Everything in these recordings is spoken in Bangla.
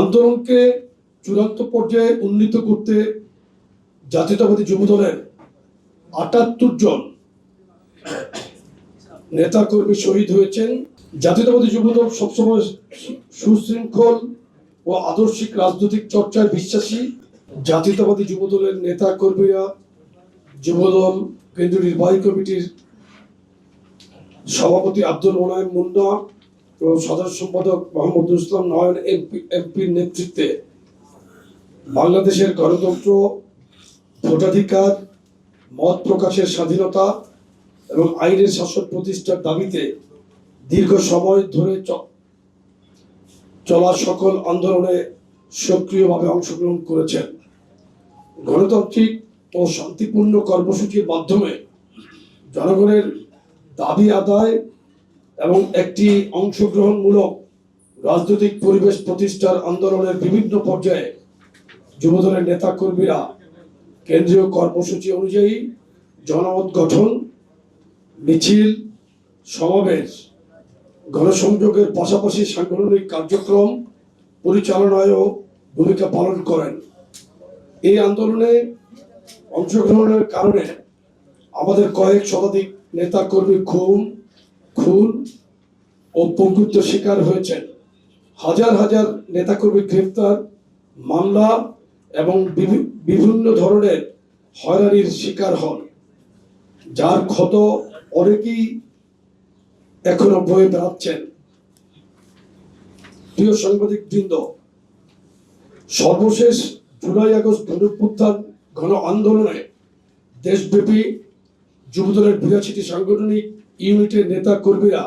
আন্দোলনকে চূড়ান্ত পর্যায়ে উন্নীত করতে জাতীয়তাবাদী যুবদলের ৭৮ জন নেতাকর্মী শহীদ হয়েছেন। জাতীয়তাবাদী যুবদল সবসময় সুশৃঙ্খল ও আদর্শিক রাজনৈতিক চর্চায় বিশ্বাসী। জাতীয়তাবাদী যুবদলের নেতাকর্মীরা যুবদল কেন্দ্রীয় নির্বাহী কমিটির সভাপতি আব্দুল মোনায়েম মুন্না এবং সাধারণ সম্পাদক মোহাম্মদুল ইসলাম নয়ন এমপির নেতৃত্বে বাংলাদেশের গণতন্ত্র, ভোটাধিকার, মত প্রকাশের স্বাধীনতা এবং আইনের শাসন প্রতিষ্ঠার দাবিতে দীর্ঘ সময় ধরে চলা সকল আন্দোলনে সক্রিয়ভাবে অংশগ্রহণ করেছেন। গণতান্ত্রিক ও শান্তিপূর্ণ কর্মসূচির মাধ্যমে জনগণের দাবি আদায় এবং একটি অংশগ্রহণমূলক রাজনৈতিক পরিবেশ প্রতিষ্ঠার আন্দোলনের বিভিন্ন পর্যায়ে যুবদলের নেতাকর্মীরা কেন্দ্রীয় কর্মসূচি অনুযায়ী জনমত গঠন, মিছিল, সমাবেশ, গণসংযোগের পাশাপাশি সাংগঠনিক কার্যক্রম পরিচালনায়ও ভূমিকা পালন করেন। এই আন্দোলনে অংশগ্রহণের কারণে আমাদের কয়েক শতাধিক নেতাকর্মী খুন ও পঙ্গুত্ব শিকার হয়েছেন। হাজার হাজার নেতাকর্মী গ্রেফতার, মামলা এবং বিভিন্ন ধরনের হয়রানির শিকার হন, যার ক্ষত অনেকেই এখনো বয়ে বেড়াচ্ছেন। প্রিয় সাংবাদিক বৃন্দ, সর্বশেষ জুলাই আগস্ট গণঅভ্যুত্থান গণ আন্দোলনে দেশব্যাপী যুবদলের ৮২টি সাংগঠনিক ইউনিটের নেতা কর্মীরা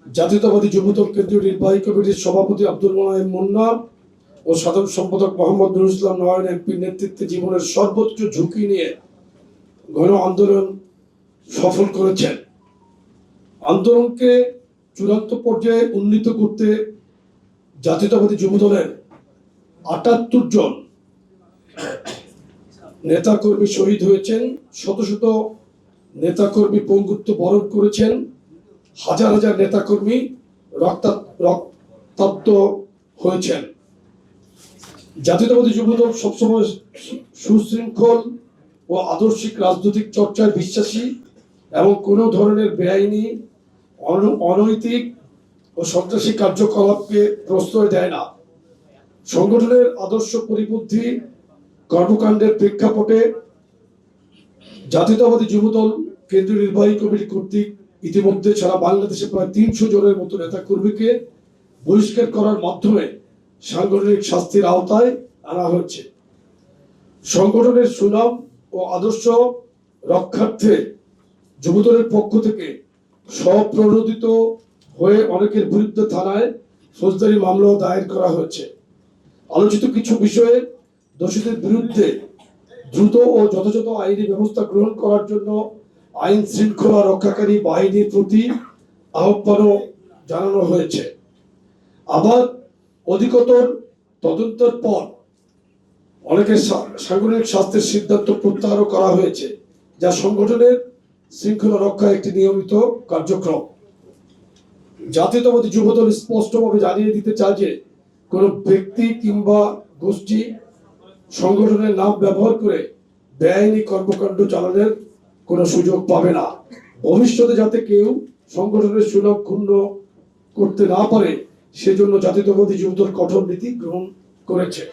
জাতীয়তাবাদী যুবদল কেন্দ্রীয় নির্বাহী কমিটির সভাপতি আব্দুল মোনায়েম মুন্না ও সাধারণ সম্পাদক মোহাম্মদুল ইসলাম নয়ন এমপির নেতৃত্বে জীবনের সর্বোচ্চ ঝুঁকি নিয়ে গণ আন্দোলন সফল করেছেন। আন্দোলনকে চূড়ান্ত পর্যায়ে উন্নীত করতে জাতীয়তাবাদী যুবদলের ৭৮ জন নেতাকর্মী শহীদ হয়েছেন, শত শত নেতাকর্মী পঙ্গুত্ব বরণ করেছেন, হাজার হাজার নেতাকর্মী রক্তাক্ত হয়েছেন। জাতীয়তাবাদী যুবদল সবসময় সুশৃঙ্খল ও আদর্শিক রাজনৈতিক চর্চায় বিশ্বাসী এবং কোনো ধরনের বেআইনি, অনৈতিক ও সন্ত্রাসী কার্যকলাপকে প্রশ্রয় দেয় না। সংগঠনের আদর্শ পরিপন্থী কর্মকাণ্ডের প্রেক্ষাপটে জাতীয়তাবাদী যুবদল কেন্দ্রীয় নির্বাহী কমিটি কর্তৃক ইতিমধ্যে সারা বাংলাদেশে প্রায় ৩০০ জনের মতো নেতাকর্মীকে বহিষ্কার করার মাধ্যমে সাংগঠনিক শাস্তির আওতায় আনা হয়েছে। সংগঠনের সুনাম ও আদর্শ রক্ষার্থে যুবদলের পক্ষ থেকে স্বপ্রণোদিত হয়ে অনেকের বিরুদ্ধে থানায় ফৌজদারি মামলাও দায়ের করা হয়েছে। আলোচিত কিছু বিষয়ে দোষীদের বিরুদ্ধে দ্রুত ও যথাযথ আইনি ব্যবস্থা গ্রহণ করার জন্য আইন শৃঙ্খলা রক্ষাকারী বাহিনীর প্রতি আহ্বানও জানানো হয়েছে। আবার অধিকতর তদন্তের পর অনেকের সাংগঠনিক স্বাস্থ্যের সিদ্ধান্ত প্রত্যাহারও করা হয়েছে, যা সংগঠনের শৃঙ্খলা রক্ষার একটি নিয়মিত কার্যক্রম। জাতীয়তাবাদী যুবদল স্পষ্টভাবে জানিয়ে দিতে চায় যে কোনো ব্যক্তি কিংবা গোষ্ঠী সংগঠনের নাম ব্যবহার করে বেআইনি কর্মকাণ্ড চালানোর কোনো সুযোগ পাবে না। ভবিষ্যতে যাতে কেউ সংগঠনের সুনাম ক্ষুণ্ণ করতে না পারে সেজন্য জাতীয়তাবাদী যুবদল কঠোর নীতি গ্রহণ করেছে।